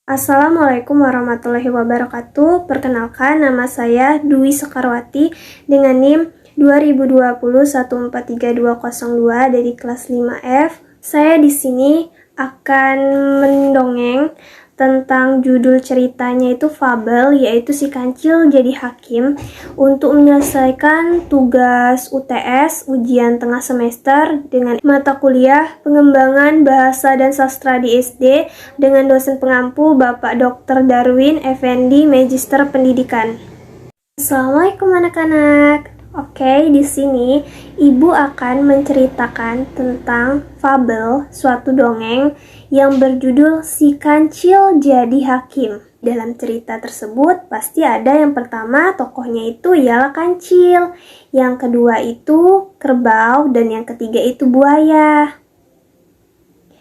Assalamualaikum warahmatullahi wabarakatuh. Perkenalkan, nama saya Dwi Sekarwati dengan NIM 2020143202 dari kelas 5F. Saya di sini akan mendongeng tentang judul ceritanya itu fabel, yaitu si kancil jadi hakim untuk menyelesaikan tugas UTS ujian tengah semester dengan mata kuliah pengembangan bahasa dan sastra di SD dengan dosen pengampu Bapak Dr. Darwin Effendi, Magister Pendidikan. Assalamualaikum anak-anak. Oke, di sini Ibu akan menceritakan tentang fabel, suatu dongeng yang berjudul Si Kancil Jadi Hakim. Dalam cerita tersebut pasti ada yang pertama tokohnya itu ialah kancil, yang kedua itu kerbau, dan yang ketiga itu buaya.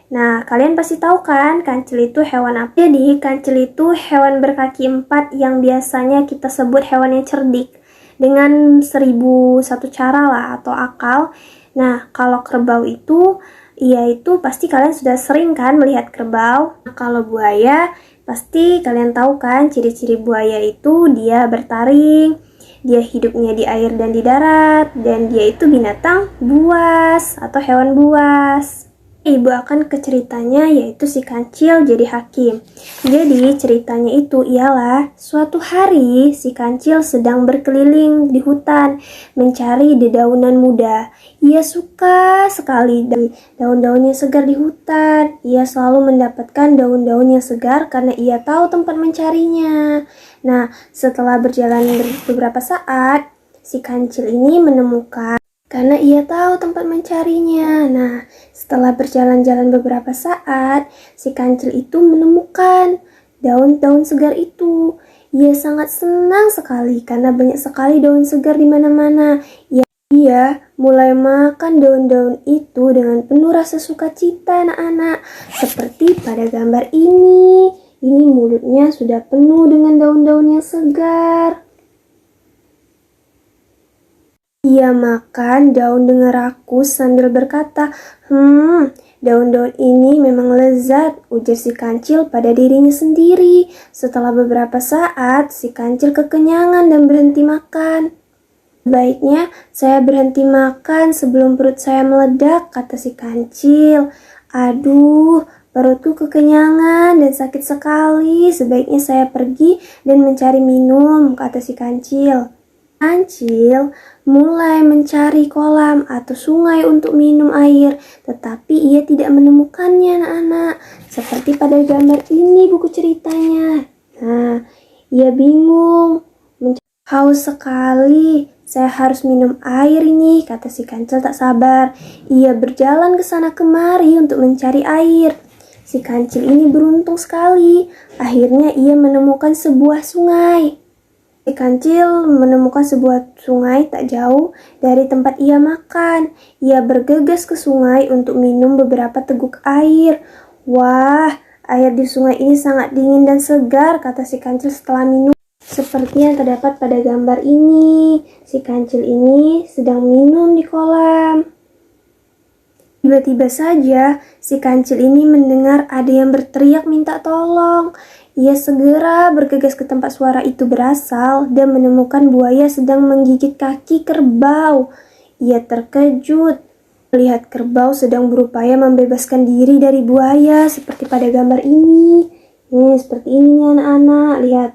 Nah, kalian pasti tahu kan kancil itu hewan apa? Jadi, kancil itu hewan berkaki 4 yang biasanya kita sebut hewan yang cerdik dengan 1001 cara lah atau akal. Nah, kalau kerbau itu, itu pasti kalian sudah sering kan melihat kerbau. Nah, kalau buaya, pasti kalian tahu kan ciri-ciri buaya itu dia bertaring, dia hidupnya di air dan di darat, dan dia itu binatang buas atau hewan buas. Ibu akan ke ceritanya, yaitu si kancil jadi hakim. Jadi ceritanya itu ialah suatu hari si kancil sedang berkeliling di hutan mencari dedaunan muda. Ia suka sekali daun-daun yang segar di hutan. Ia selalu mendapatkan daun-daun yang segar karena ia tahu tempat mencarinya. Nah, setelah berjalan beberapa saat, si kancil ini menemukan karena ia tahu tempat mencarinya. Nah, setelah berjalan-jalan beberapa saat, si kancil itu menemukan daun-daun segar itu. Ia sangat senang sekali karena banyak sekali daun segar di mana-mana. Ia mulai makan daun-daun itu dengan penuh rasa sukacita, anak-anak. Seperti pada gambar ini. Ini mulutnya sudah penuh dengan daun-daun yang segar. Ia makan daun dengan rakus sambil berkata, daun-daun ini memang lezat, ujar si kancil pada dirinya sendiri. Setelah beberapa saat, si kancil kekenyangan dan berhenti makan. Sebaiknya saya berhenti makan sebelum perut saya meledak, kata si kancil. Aduh, perutku kekenyangan dan sakit sekali. Sebaiknya saya pergi dan mencari minum, kata si kancil. Kancil mulai mencari kolam atau sungai untuk minum air, tetapi ia tidak menemukannya, anak-anak. Seperti pada gambar ini buku ceritanya. Nah, ia bingung. Haus sekali, saya harus minum air ini, kata si kancil tak sabar. Ia berjalan ke sana kemari untuk mencari air. Si kancil ini beruntung sekali. Akhirnya ia menemukan sebuah sungai. Si kancil menemukan sebuah sungai tak jauh dari tempat ia makan. Ia bergegas ke sungai untuk minum beberapa teguk air. Wah, air di sungai ini sangat dingin dan segar, kata si kancil setelah minum. Seperti yang terdapat pada gambar ini, si kancil ini sedang minum di kolam. Tiba-tiba saja, si kancil ini mendengar ada yang berteriak minta tolong. Ia segera bergegas ke tempat suara itu berasal dan menemukan buaya sedang menggigit kaki kerbau. Ia terkejut melihat kerbau sedang berupaya membebaskan diri dari buaya seperti pada gambar ini. Seperti ini nih anak-anak, lihat.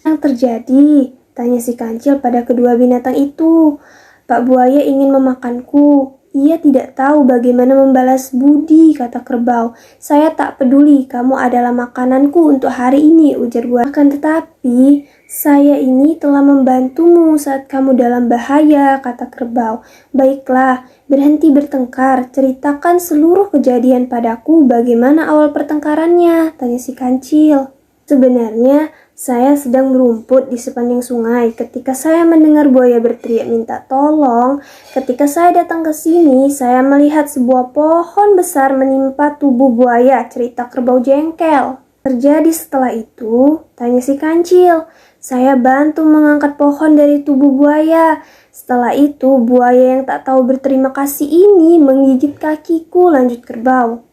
Yang terjadi? Tanya si kancil pada kedua binatang itu. Pak buaya ingin memakanku. Ia tidak tahu bagaimana membalas budi, kata kerbau. Saya tak peduli, kamu adalah makananku untuk hari ini, ujar buaya. Akan tetapi, saya ini telah membantumu saat kamu dalam bahaya, kata kerbau. Baiklah, berhenti bertengkar, ceritakan seluruh kejadian padaku, bagaimana awal pertengkarannya, tanya si kancil. Sebenarnya, saya sedang merumput di sepanjang sungai ketika saya mendengar buaya berteriak minta tolong. Ketika saya datang ke sini, saya melihat sebuah pohon besar menimpa tubuh buaya, cerita kerbau jengkel. Terjadi setelah itu, tanya si kancil. Saya bantu mengangkat pohon dari tubuh buaya. Setelah itu, buaya yang tak tahu berterima kasih ini menggigit kakiku, lanjut kerbau.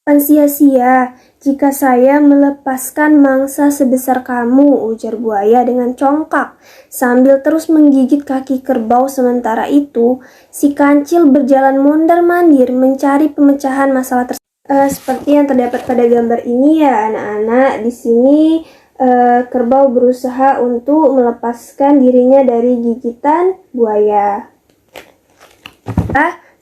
Kan sia-sia jika saya melepaskan mangsa sebesar kamu, ujar buaya dengan congkak, sambil terus menggigit kaki kerbau. Sementara itu, si kancil berjalan mondar-mandir mencari pemecahan masalah tersebut. Seperti yang terdapat pada gambar ini ya anak-anak, di sini kerbau berusaha untuk melepaskan dirinya dari gigitan buaya.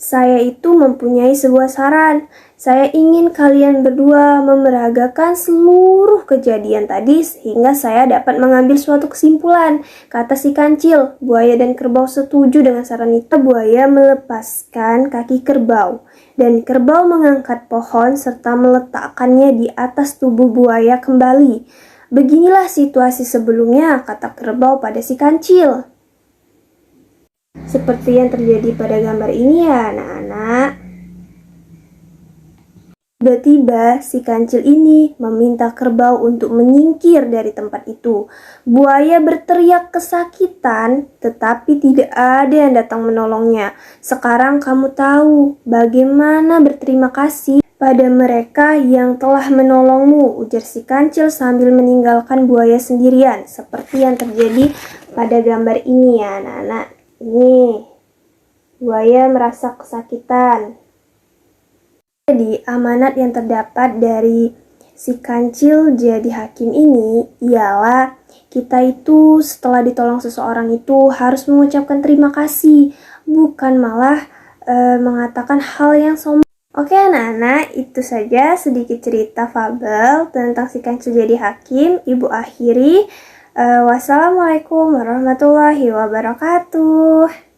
Saya itu mempunyai sebuah saran. Saya ingin kalian berdua memeragakan seluruh kejadian tadi sehingga saya dapat mengambil suatu kesimpulan, kata si kancil. Buaya dan kerbau setuju dengan saran itu. Buaya melepaskan kaki kerbau dan kerbau mengangkat pohon serta meletakkannya di atas tubuh buaya kembali. Beginilah situasi sebelumnya, kata kerbau pada si kancil. Seperti yang terjadi pada gambar ini ya anak-anak. Tiba-tiba si kancil ini meminta kerbau untuk menyingkir dari tempat itu. Buaya berteriak kesakitan, tetapi tidak ada yang datang menolongnya. Sekarang kamu tahu bagaimana berterima kasih pada mereka yang telah menolongmu, ujar si kancil sambil meninggalkan buaya sendirian. Seperti yang terjadi pada gambar ini ya anak-anak. Ini buaya merasa kesakitan. Jadi, amanat yang terdapat dari si kancil jadi hakim ini ialah kita itu setelah ditolong seseorang itu harus mengucapkan terima kasih, bukan malah mengatakan hal yang sombong. Oke anak-anak, itu saja sedikit cerita fabel tentang si kancil jadi hakim. Ibu akhiri. Wassalamualaikum warahmatullahi wabarakatuh.